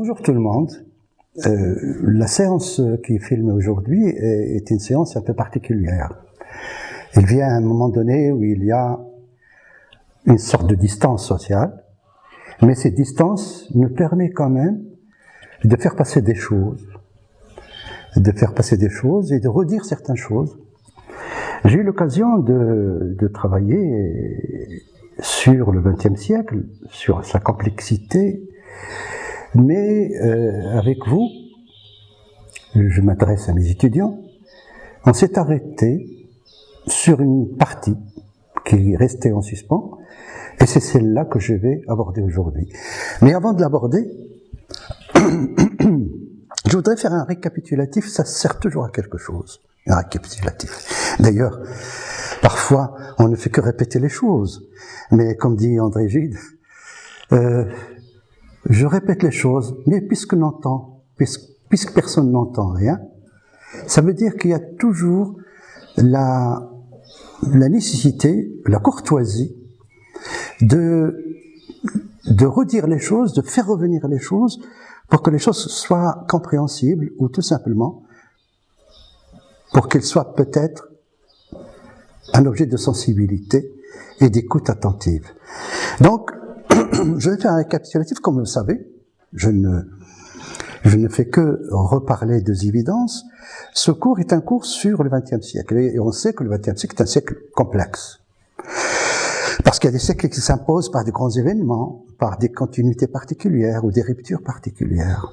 Bonjour tout le monde. La séance qui est filmée aujourd'hui est une séance un peu particulière. Il vient à un moment donné où il y a une sorte de distance sociale, mais cette distance nous permet quand même de faire passer des choses, et de redire certaines choses. J'ai eu l'occasion de travailler sur le XXe siècle, sur sa complexité, mais avec vous, je m'adresse à mes étudiants, on s'est arrêté sur une partie qui est restée en suspens, et c'est celle-là que je vais aborder aujourd'hui. Mais avant de l'aborder, je voudrais faire un récapitulatif, ça sert toujours à quelque chose, un récapitulatif. D'ailleurs, parfois, on ne fait que répéter les choses, mais comme dit André Gide, je répète les choses, mais puisque personne n'entend rien, ça veut dire qu'il y a toujours la nécessité, la courtoisie de redire les choses, de faire revenir les choses pour que les choses soient compréhensibles ou tout simplement pour qu'elles soient peut-être un objet de sensibilité et d'écoute attentive. Donc, je vais faire un récapitulatif, comme vous le savez, je ne fais que reparler des évidences. Ce cours est un cours sur le XXe siècle, et on sait que le XXe siècle est un siècle complexe. Parce qu'il y a des siècles qui s'imposent par des grands événements, par des continuités particulières, ou des ruptures particulières,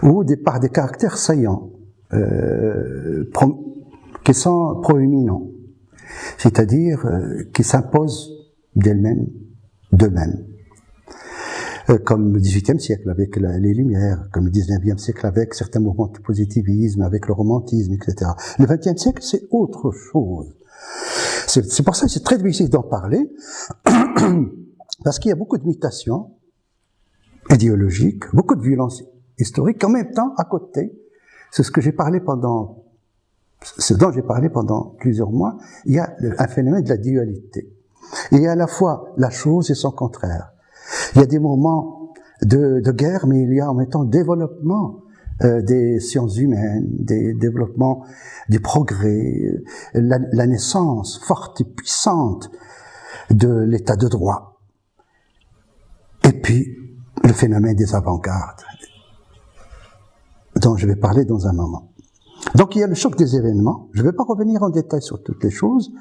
ou par des caractères saillants, qui sont proéminents, c'est-à-dire qui s'imposent d'eux-mêmes. Comme le XVIIIe siècle avec les Lumières, comme le XIXe siècle avec certains mouvements de positivisme, avec le romantisme, etc. Le XXe siècle, c'est autre chose. C'est pour ça que c'est très difficile d'en parler, parce qu'il y a beaucoup de mutations idéologiques, beaucoup de violences historiques, en même temps, à côté, c'est ce dont j'ai parlé pendant plusieurs mois, il y a un phénomène de la dualité. Il y a à la fois la chose et son contraire. Il y a des moments de guerre, mais il y a en même temps développement des sciences humaines, des développements du progrès, la naissance forte et puissante de l'état de droit. Et puis, le phénomène des avant-gardes, dont je vais parler dans un moment. Donc il y a le choc des événements. Je ne vais pas revenir en détail sur toutes les choses,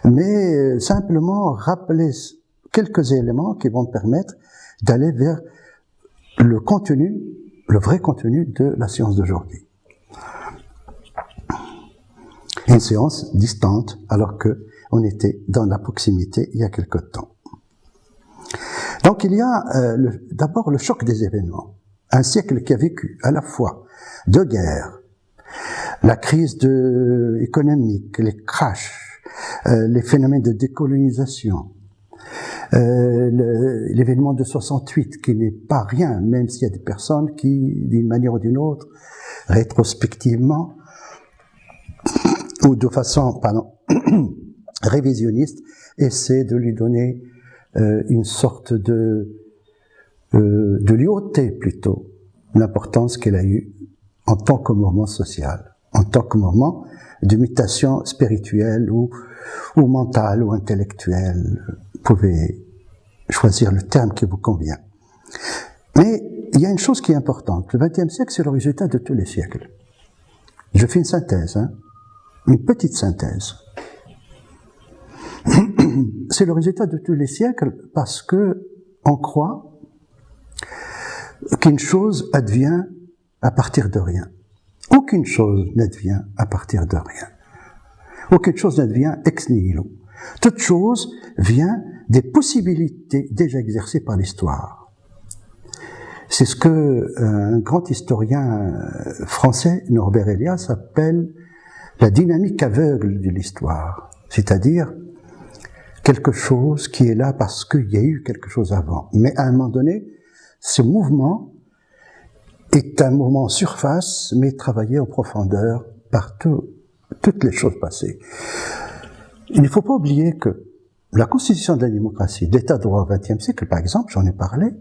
mais simplement rappeler quelques éléments qui vont me permettre d'aller vers le contenu, le vrai contenu de la séance d'aujourd'hui. Une séance distante, alors qu'on était dans la proximité il y a quelque temps. Donc il y a d'abord le choc des événements. Un siècle qui a vécu à la fois deux guerres, la crise économique, les crashs, les phénomènes de décolonisation, l'événement de 68 qui n'est pas rien, même s'il y a des personnes qui, d'une manière ou d'une autre, rétrospectivement, ou de façon, révisionniste, essaient de lui donner une sorte de lui ôter plutôt l'importance qu'elle a eue en tant que mouvement social, en tant que mouvement de mutation spirituelle ou mentale ou intellectuelle. Vous pouvez choisir le terme qui vous convient. Mais il y a une chose qui est importante. Le XXe siècle, c'est le résultat de tous les siècles. Je fais une synthèse, une petite synthèse. C'est le résultat de tous les siècles parce que on croit qu'une chose advient à partir de rien. Aucune chose n'advient à partir de rien. Aucune chose n'advient ex nihilo. Toute chose vient des possibilités déjà exercées par l'histoire. C'est ce que un grand historien français, Norbert Elias, appelle la dynamique aveugle de l'histoire. C'est-à-dire quelque chose qui est là parce qu'il y a eu quelque chose avant. Mais à un moment donné, ce mouvement est un mouvement en surface, mais travaillé en profondeur par toutes les choses passées. Il ne faut pas oublier que la constitution de la démocratie, de l'état de droit au XXe siècle, par exemple, j'en ai parlé,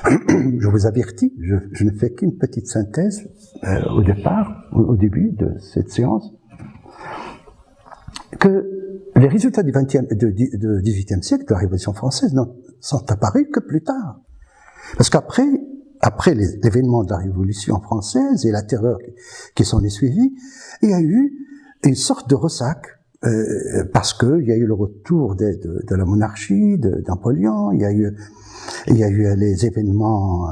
Je vous avertis, je ne fais qu'une petite synthèse au départ, au début de cette séance, que les résultats du XVIIIe siècle, de la Révolution française, ne sont apparus que plus tard. Parce qu'après l'événement de la Révolution française et la terreur qui s'en est suivie, il y a eu une sorte de ressac, parce qu'il y a eu le retour de la monarchie, de Napoléon, il y a eu les événements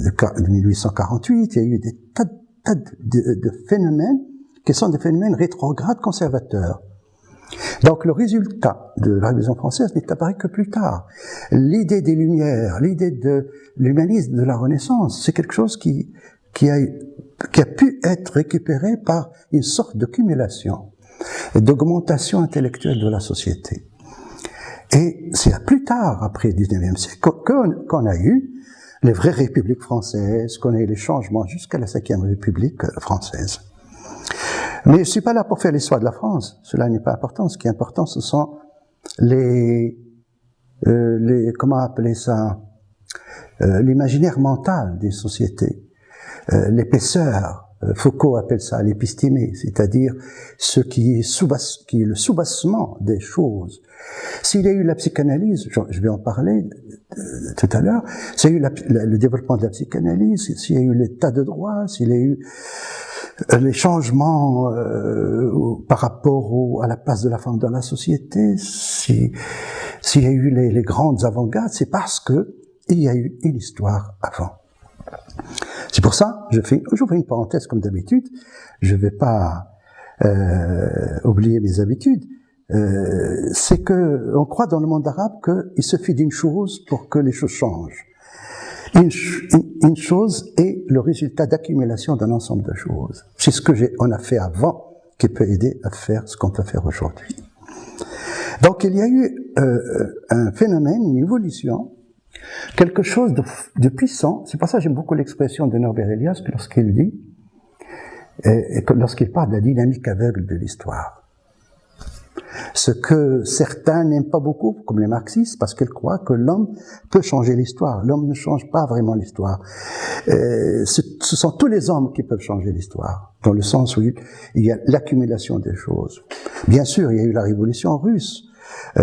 de 1848, il y a eu des tas de phénomènes qui sont des phénomènes rétrogrades conservateurs. Donc le résultat de la Révolution française n'est apparu que plus tard. L'idée des Lumières, l'idée de l'humanisme de la Renaissance, c'est quelque chose qui a pu être récupéré par une sorte de cumulation, d'augmentation intellectuelle de la société. Et c'est plus tard, après le XIXe siècle, qu'on a eu les vraies républiques françaises, qu'on a eu les changements jusqu'à la Ve République française. Mais je ne suis pas là pour faire l'histoire de la France. Cela n'est pas important. Ce qui est important, ce sont comment appeler ça, l'imaginaire mental des sociétés, l'épaisseur. Foucault appelle ça l'épistémé, c'est-à-dire ce qui est le soubassement des choses. S'il y a eu la psychanalyse, je vais en parler tout à l'heure, s'il y a eu le développement de la psychanalyse, s'il y a eu l'état de droit, s'il y a eu les changements par rapport à la place de la femme dans la société, s'il y a eu les grandes avant-gardes, c'est parce que il y a eu une histoire avant. C'est pour ça, j'ouvre une parenthèse comme d'habitude, je ne vais pas oublier mes habitudes, c'est que on croit dans le monde arabe qu'il suffit d'une chose pour que les choses changent. Une chose est le résultat d'accumulation d'un ensemble de choses. C'est ce on a fait avant qui peut aider à faire ce qu'on peut faire aujourd'hui. Donc il y a eu un phénomène, une évolution, quelque chose de puissant. C'est pour ça que j'aime beaucoup l'expression de Norbert Elias lorsqu'il dit, lorsqu'il parle de la dynamique aveugle de l'histoire. Ce que certains n'aiment pas beaucoup, comme les marxistes, parce qu'ils croient que l'homme peut changer l'histoire. L'homme ne change pas vraiment l'histoire. Ce sont tous les hommes qui peuvent changer l'histoire, dans le sens où il y a l'accumulation des choses. Bien sûr, il y a eu la révolution russe.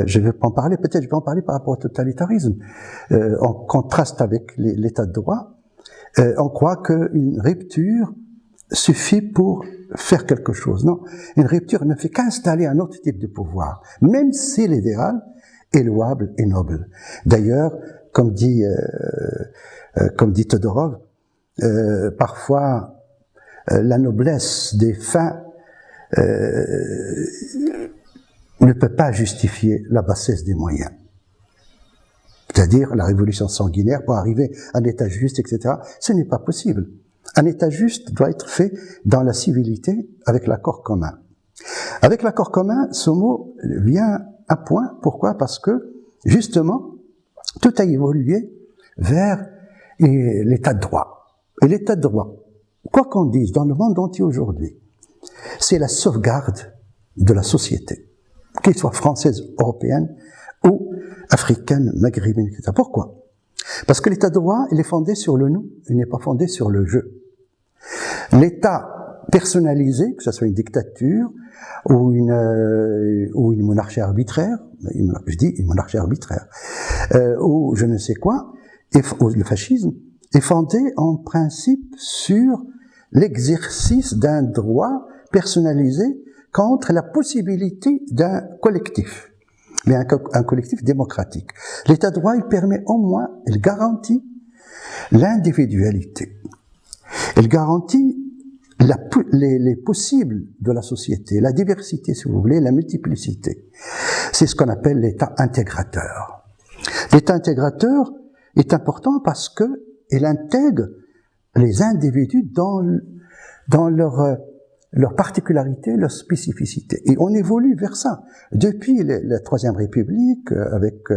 Je vais en parler, peut-être je vais en parler par rapport au totalitarisme. En contraste avec l'état de droit, on croit qu'une rupture suffit pour faire quelque chose. Non, une rupture ne fait qu'installer un autre type de pouvoir, même si l'idéal est louable et noble. D'ailleurs, comme dit Todorov, parfois la noblesse des fins ne peut pas justifier la bassesse des moyens. C'est-à-dire la révolution sanguinaire pour arriver à un état juste, etc. Ce n'est pas possible. Un état juste doit être fait dans la civilité avec l'accord commun. Avec l'accord commun, ce mot vient à point. Pourquoi ? Parce que, justement, tout a évolué vers l'état de droit. Et l'état de droit, quoi qu'on dise dans le monde entier aujourd'hui, c'est la sauvegarde de la société, qu'elle soit française, européenne ou africaine, maghrébine, etc. Pourquoi ? Parce que l'état de droit, il est fondé sur le nous, il n'est pas fondé sur le je. L'état personnalisé, que ce soit une dictature ou une monarchie arbitraire, je dis une monarchie arbitraire, ou je ne sais quoi, le fascisme, est fondé en principe sur l'exercice d'un droit personnalisé contre la possibilité d'un collectif, mais un collectif démocratique. L'état de droit, il permet au moins, il garantit l'individualité. Il garantit les possibles de la société, la diversité, si vous voulez, la multiplicité. C'est ce qu'on appelle l'état intégrateur. L'état intégrateur est important parce que il intègre les individus dans leur particularité, leur spécificité. Et on évolue vers ça. Depuis la Troisième République, avec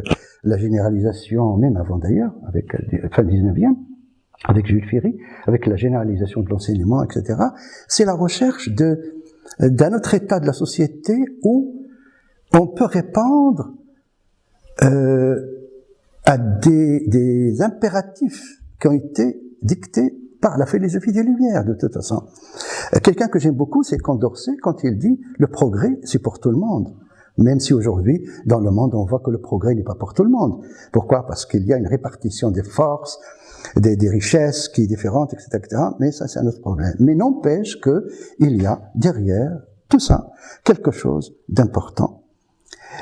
la généralisation, même avant d'ailleurs, avec la fin 19e, avec Jules Ferry, avec la généralisation de l'enseignement, etc., c'est la recherche d'un autre état de la société où on peut répandre à des impératifs qui ont été dictés par la philosophie des Lumières, de toute façon. Quelqu'un que j'aime beaucoup, c'est Condorcet, quand il dit « le progrès, c'est pour tout le monde ». Même si aujourd'hui, dans le monde, on voit que le progrès n'est pas pour tout le monde. Pourquoi? Parce qu'il y a une répartition des forces, des richesses qui est différente, etc., etc. Mais ça, c'est un autre problème. Mais n'empêche qu'il y a derrière tout ça quelque chose d'important.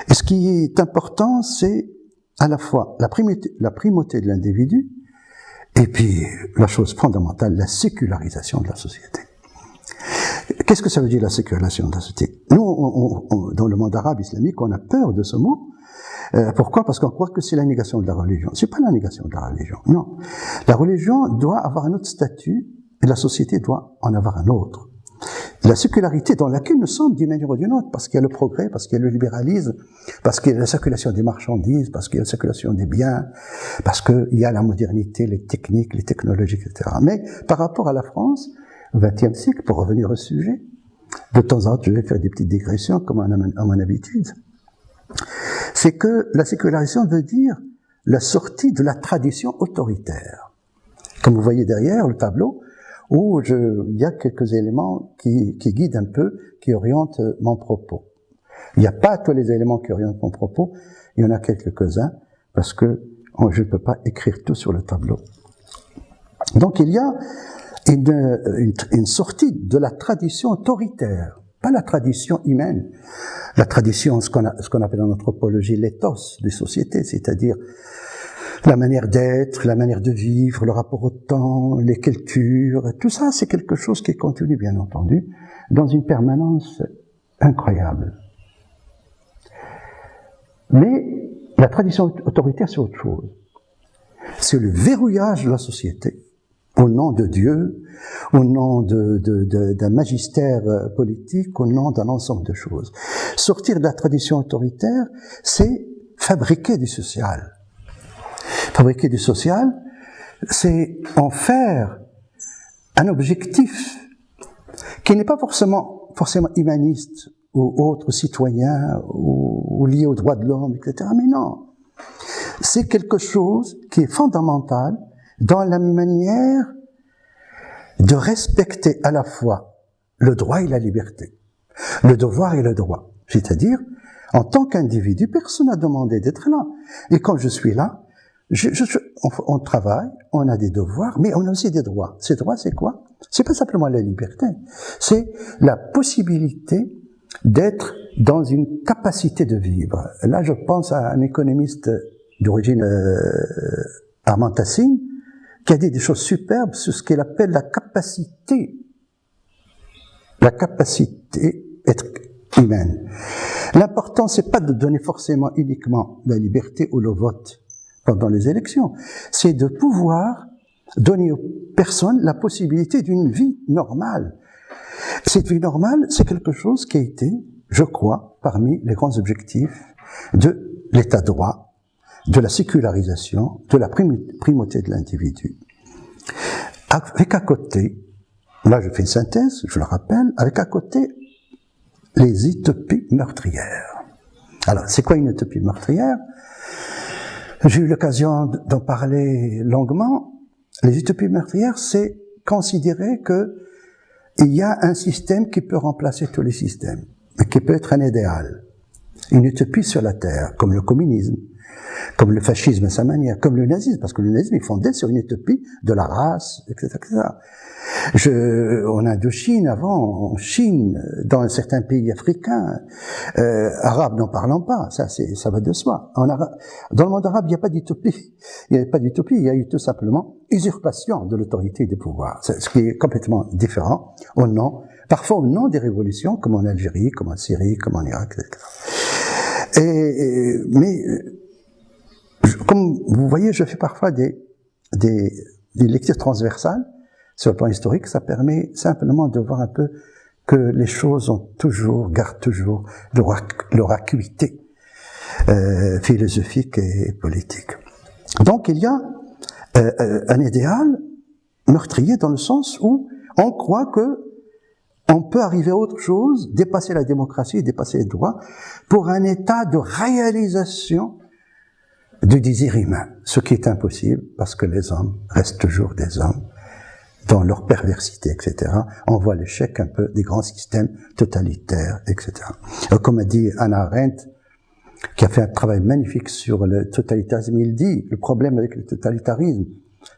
Et ce qui est important, c'est à la fois la primauté de l'individu et puis la chose fondamentale, la sécularisation de la société. Qu'est-ce que ça veut dire la sécularisation de la société? Nous, dans le monde arabe islamique, on a peur de ce mot. Pourquoi? Parce qu'on croit que c'est la négation de la religion. C'est pas la négation de la religion, non. La religion doit avoir un autre statut et la société doit en avoir un autre. La sécularité dans laquelle nous sommes d'une manière ou d'une autre, parce qu'il y a le progrès, parce qu'il y a le libéralisme, parce qu'il y a la circulation des marchandises, parce qu'il y a la circulation des biens, parce qu'il y a la modernité, les techniques, les technologies, etc. Mais par rapport à la France, au XXe siècle, pour revenir au sujet, de temps en temps, je vais faire des petites digressions comme à mon habitude, c'est que la sécularisation veut dire la sortie de la tradition autoritaire. Comme vous voyez derrière le tableau, où il y a quelques éléments qui guident un peu, qui orientent mon propos. Il n'y a pas tous les éléments qui orientent mon propos, il y en a quelques-uns, parce que je ne peux pas écrire tout sur le tableau. Donc il y a une sortie de la tradition autoritaire, pas la tradition humaine, la tradition, ce qu'on appelle en anthropologie l'éthos des sociétés, c'est-à-dire la manière d'être, la manière de vivre, le rapport au temps, les cultures, tout ça, c'est quelque chose qui continue, bien entendu, dans une permanence incroyable. Mais la tradition autoritaire, c'est autre chose. C'est le verrouillage de la société, au nom de Dieu, au nom d'un magistère politique, au nom d'un ensemble de choses. Sortir de la tradition autoritaire, c'est fabriquer du social. Fabriquer du social, c'est en faire un objectif qui n'est pas forcément humaniste ou autre, citoyen ou lié aux droits de l'homme, etc. Mais non, c'est quelque chose qui est fondamental dans la manière de respecter à la fois le droit et la liberté, le devoir et le droit. C'est-à-dire, en tant qu'individu, personne n'a demandé d'être là. Et quand je suis là, on travaille, on a des devoirs, mais on a aussi des droits. Ces droits, c'est quoi? C'est pas simplement la liberté, c'est la possibilité d'être dans une capacité de vivre. Là, je pense à un économiste d'origine Armand Tassine, qui a dit des choses superbes sur ce qu'il appelle la capacité être humaine. L'important, c'est pas de donner forcément uniquement la liberté ou le vote pendant les élections, c'est de pouvoir donner aux personnes la possibilité d'une vie normale. Cette vie normale, c'est quelque chose qui a été, je crois, parmi les grands objectifs de l'état de droit, de la sécularisation, de la primauté de l'individu. Avec à côté, là je fais une synthèse, je le rappelle, avec à côté les utopies meurtrières. Alors, c'est quoi une utopie meurtrière? J'ai eu l'occasion d'en parler longuement. Les utopies meurtrières, c'est considérer que il y a un système qui peut remplacer tous les systèmes, et qui peut être un idéal. Une utopie sur la Terre, comme le communisme, comme le fascisme à sa manière, comme le nazisme, parce que le nazisme est fondé sur une utopie de la race, etc., etc. En Indochine, avant, en Chine, dans certains pays africains, arabes n'en parlant pas, ça va de soi. Dans le monde arabe, il n'y a pas d'utopie. Il n'y a pas d'utopie, il y a eu tout simplement usurpation de l'autorité et du pouvoir. Ce qui est complètement différent, parfois au nom des révolutions, comme en Algérie, comme en Syrie, comme en Irak, etc. Mais comme vous voyez, je fais parfois des lectures transversales sur le plan historique. Ça permet simplement de voir un peu que les choses gardent toujours leur acuité philosophique et politique. Donc il y a un idéal meurtrier dans le sens où on croit que on peut arriver à autre chose, dépasser la démocratie, dépasser les droits, pour un état de réalisation du désir humain, ce qui est impossible parce que les hommes restent toujours des hommes dans leur perversité, etc. On voit l'échec un peu des grands systèmes totalitaires, etc. Comme a dit Hannah Arendt, qui a fait un travail magnifique sur le totalitarisme, il dit, le problème avec le totalitarisme,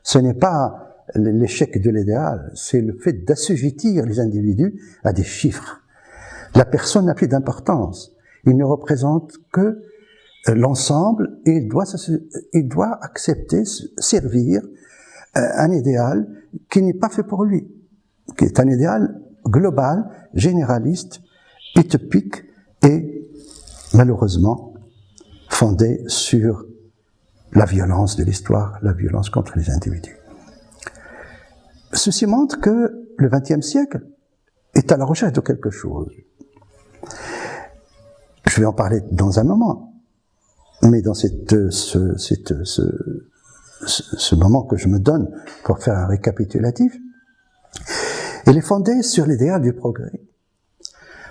ce n'est pas l'échec de l'idéal, c'est le fait d'assujettir les individus à des chiffres. La personne n'a plus d'importance. Il ne représente que l'ensemble et il doit accepter, servir un idéal qui n'est pas fait pour lui, qui est un idéal global, généraliste, utopique et malheureusement fondé sur la violence de l'histoire, la violence contre les individus. Ceci montre que le XXe siècle est à la recherche de quelque chose. Je vais en parler dans un moment, mais dans ce moment que je me donne pour faire un récapitulatif, il est fondé sur l'idéal du progrès.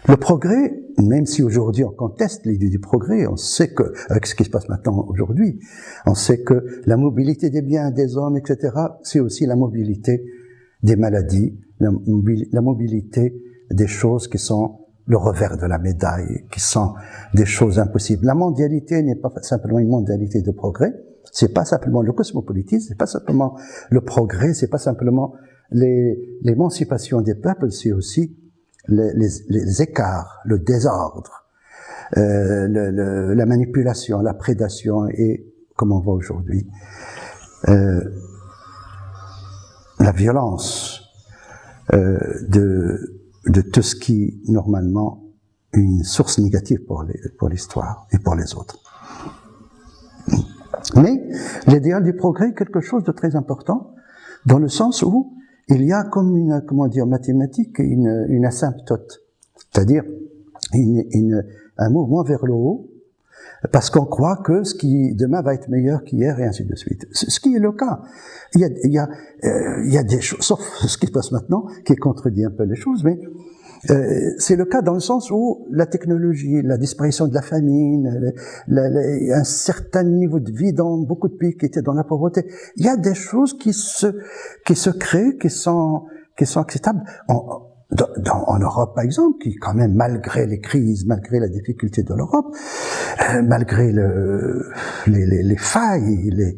Le progrès, même si aujourd'hui on conteste l'idée du progrès, on sait que, avec ce qui se passe maintenant aujourd'hui, on sait que la mobilité des biens, des hommes, etc., c'est aussi la mobilité des maladies, la mobilité des choses qui sont le revers de la médaille, qui sont des choses impossibles. La mondialité n'est pas simplement une mondialité de progrès, c'est pas simplement le cosmopolitisme, c'est pas simplement le progrès, c'est pas simplement l'émancipation des peuples, c'est aussi les écarts, le désordre, la manipulation, la prédation et, comme on voit aujourd'hui, la violence de tout ce qui, normalement, est une source négative pour l'histoire et pour les autres. Mais l'idéal du progrès est quelque chose de très important, dans le sens où il y a comme une, mathématique, une asymptote, c'est-à-dire un mouvement vers le haut, parce qu'on croit que ce qui demain va être meilleur qu'hier et ainsi de suite. Ce qui est le cas. Il y a des choses, sauf ce qui se passe maintenant, qui contredit un peu les choses, mais c'est le cas dans le sens où la technologie, la disparition de la famine, un certain niveau de vie dans beaucoup de pays qui étaient dans la pauvreté, il y a des choses qui se créent, qui sont acceptables. En Europe, par exemple, qui quand même, malgré les crises, malgré la difficulté de l'Europe, malgré les failles,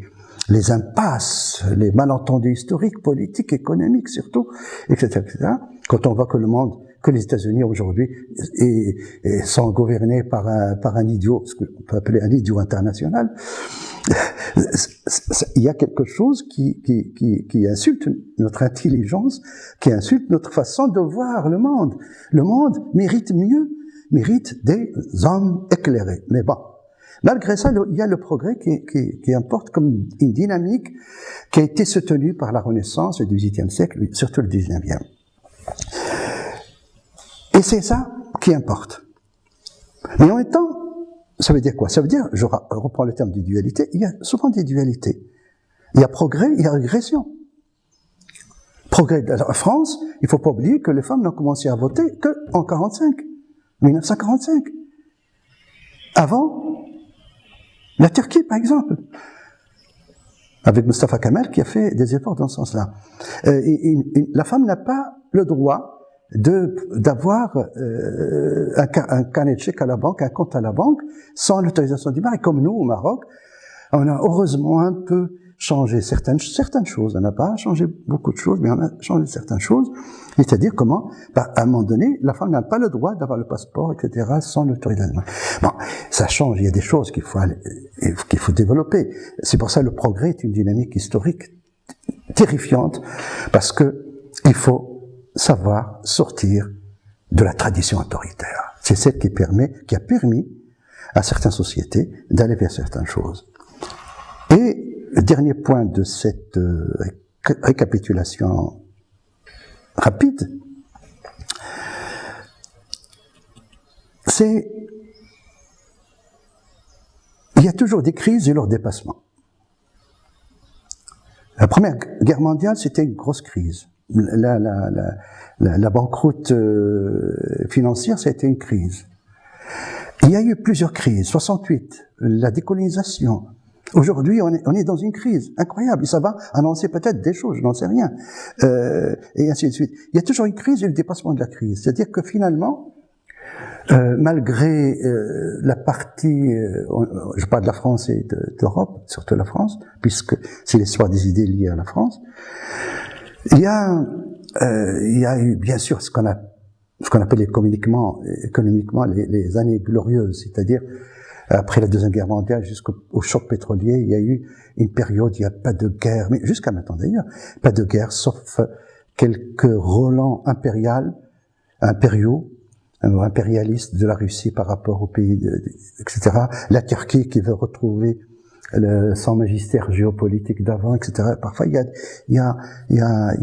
les impasses, les malentendus historiques, politiques, économiques surtout, etc., quand on voit que les États-Unis aujourd'hui sont gouvernés par un idiot, ce qu'on peut appeler un idiot international, il y a quelque chose qui insulte notre intelligence, qui insulte notre façon de voir le monde. Le monde mérite mieux, mérite des hommes éclairés. Mais bon, malgré ça, il y a le progrès qui importe comme une dynamique qui a été soutenue par la Renaissance du XVIIIe siècle, surtout le XIXe. Et c'est ça qui importe. Mais en même temps, ça veut dire quoi? Ça veut dire, je reprends le terme de dualité, il y a souvent des dualités. Il y a progrès, il y a régression. Progrès de la France, il ne faut pas oublier que les femmes n'ont commencé à voter qu'en 1945. Avant, la Turquie, par exemple, avec Mustafa Kemal qui a fait des efforts dans ce sens-là. La femme n'a pas le droit d'avoir un carnet de chèques à la banque, un compte à la banque, sans l'autorisation du mari. Comme nous, au Maroc, on a heureusement un peu changé certaines choses. On n'a pas changé beaucoup de choses, mais on a changé certaines choses. C'est-à-dire comment, à un moment donné, la femme n'a pas le droit d'avoir le passeport, etc., sans l'autorisation. Bon, ça change. Il y a des choses qu'il faut développer. C'est pour ça que le progrès est une dynamique historique terrifiante, parce que il faut savoir sortir de la tradition autoritaire. C'est celle qui a permis à certaines sociétés d'aller vers certaines choses. Et le dernier point de cette récapitulation rapide, c'est il y a toujours des crises et leur dépassement. La Première Guerre mondiale, c'était une grosse crise. La banqueroute financière, ça a été une crise. Il y a eu plusieurs crises. 68, la décolonisation, Aujourd'hui, on est dans une crise incroyable, et ça va annoncer peut-être des choses, je n'en sais rien, et ainsi de suite. Il y a toujours une crise et le dépassement de la crise. C'est-à-dire que finalement, malgré la partie, je parle de la France et d'Europe, surtout la France, puisque c'est l'histoire des idées liées à la France, il y a eu bien sûr ce qu'on appelle économiquement les années glorieuses, c'est-à-dire après la Deuxième Guerre mondiale jusqu'au choc pétrolier, il y a eu une période, il n'y a pas de guerre, mais jusqu'à maintenant d'ailleurs, pas de guerre, sauf quelques relents impériaux, impérialistes de la Russie par rapport au pays, etc. La Turquie qui veut retrouver son magistère géopolitique d'avant, etc. Parfois, il y a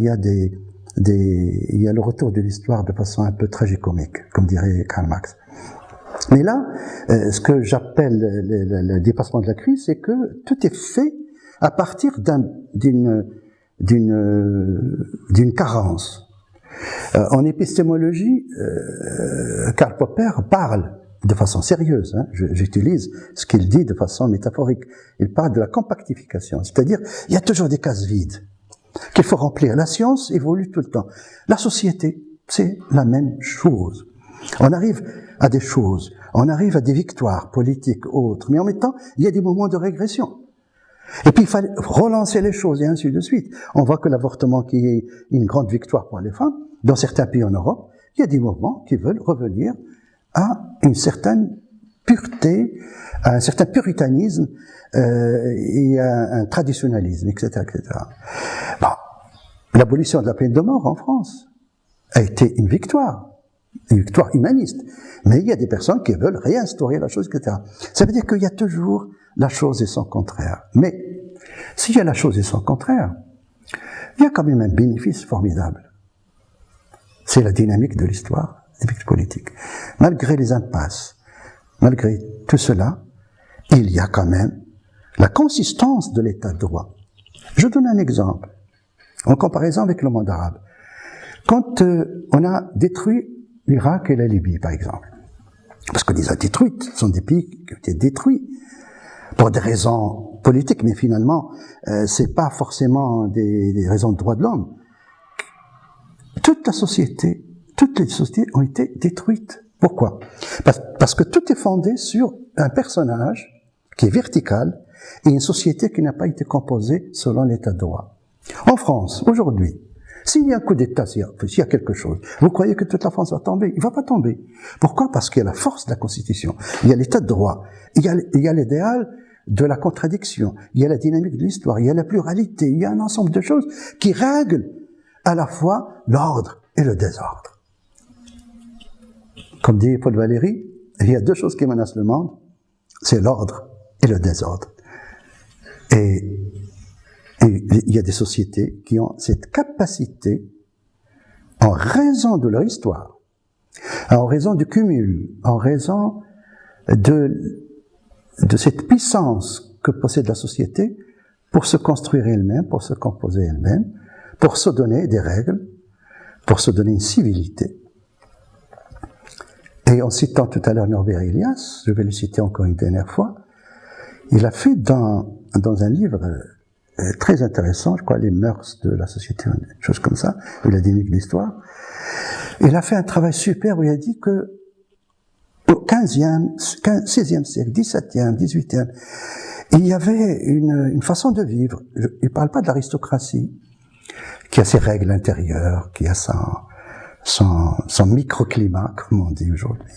le retour de l'histoire de façon un peu tragicomique, comme dirait Karl Marx. Mais là, ce que j'appelle le dépassement de la crise, c'est que tout est fait à partir d'une carence. En épistémologie, Karl Popper parle de façon sérieuse, j'utilise ce qu'il dit de façon métaphorique, il parle de la compactification, c'est-à-dire il y a toujours des cases vides qu'il faut remplir. La science évolue tout le temps. La société, c'est la même chose. On arrive à des choses, on arrive à des victoires politiques, autres, mais en même temps, il y a des moments de régression. Et puis il fallait relancer les choses et ainsi de suite. On voit que l'avortement qui est une grande victoire pour les femmes, dans certains pays en Europe, il y a des mouvements qui veulent revenir à une certaine pureté, à un certain puritanisme et à un traditionnalisme, etc., etc. Bon, l'abolition de la peine de mort en France a été une victoire humaniste. Mais il y a des personnes qui veulent réinstaurer la chose, etc. Ça veut dire qu'il y a toujours la chose et son contraire. Mais s'il y a la chose et son contraire, il y a quand même un bénéfice formidable. C'est la dynamique de l'histoire, la dynamique politique. Malgré les impasses, malgré tout cela, il y a quand même la consistance de l'état de droit. Je donne un exemple, en comparaison avec le monde arabe. Quand on a détruit l'Irak et la Libye, par exemple, parce qu'on les a détruites, ce sont des pays qui ont été détruits pour des raisons politiques, mais finalement, c'est pas forcément des raisons de droits de l'homme. Toutes les sociétés ont été détruites. Pourquoi ? Parce que tout est fondé sur un personnage qui est vertical et une société qui n'a pas été composée selon l'état de droit. En France, aujourd'hui, s'il y a un coup d'État, s'il y a quelque chose, vous croyez que toute la France va tomber? Il ne va pas tomber. Pourquoi? Parce qu'il y a la force de la Constitution, il y a l'état de droit, il y a l'idéal de la contradiction, il y a la dynamique de l'histoire, il y a la pluralité, il y a un ensemble de choses qui règlent à la fois l'ordre et le désordre. Comme dit Paul Valéry, il y a deux choses qui menacent le monde, c'est l'ordre et le désordre. Et il y a des sociétés qui ont cette capacité, en raison de leur histoire, en raison du cumul, en raison de cette puissance que possède la société, pour se construire elle-même, pour se composer elle-même, pour se donner des règles, pour se donner une civilité. Et en citant tout à l'heure Norbert Elias, je vais le citer encore une dernière fois, il a fait dans un livre très intéressant, je crois, Les mœurs de la société, une chose comme ça, ou la dynamique de l'histoire. Il a fait un travail super où il a dit que au 16e siècle, 17e, 18e, il y avait une façon de vivre. Il ne parle pas de l'aristocratie, qui a ses règles intérieures, qui a son microclimat, comme on dit aujourd'hui.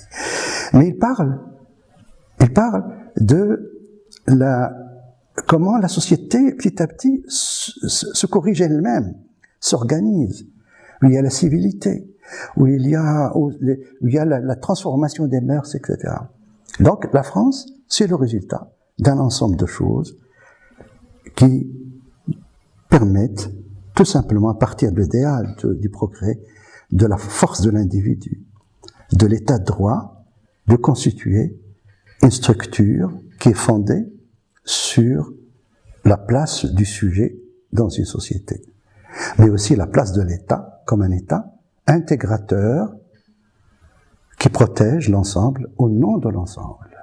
Mais il parle de comment la société, petit à petit, se corrige elle-même, s'organise, où il y a la civilité, où il y a la transformation des mœurs, etc. Donc, la France, c'est le résultat d'un ensemble de choses qui permettent, tout simplement, à partir de l'idéal du progrès, de la force de l'individu, de l'état de droit, de constituer une structure qui est fondée sur la place du sujet dans une société, mais aussi la place de l'État comme un État intégrateur qui protège l'ensemble au nom de l'ensemble.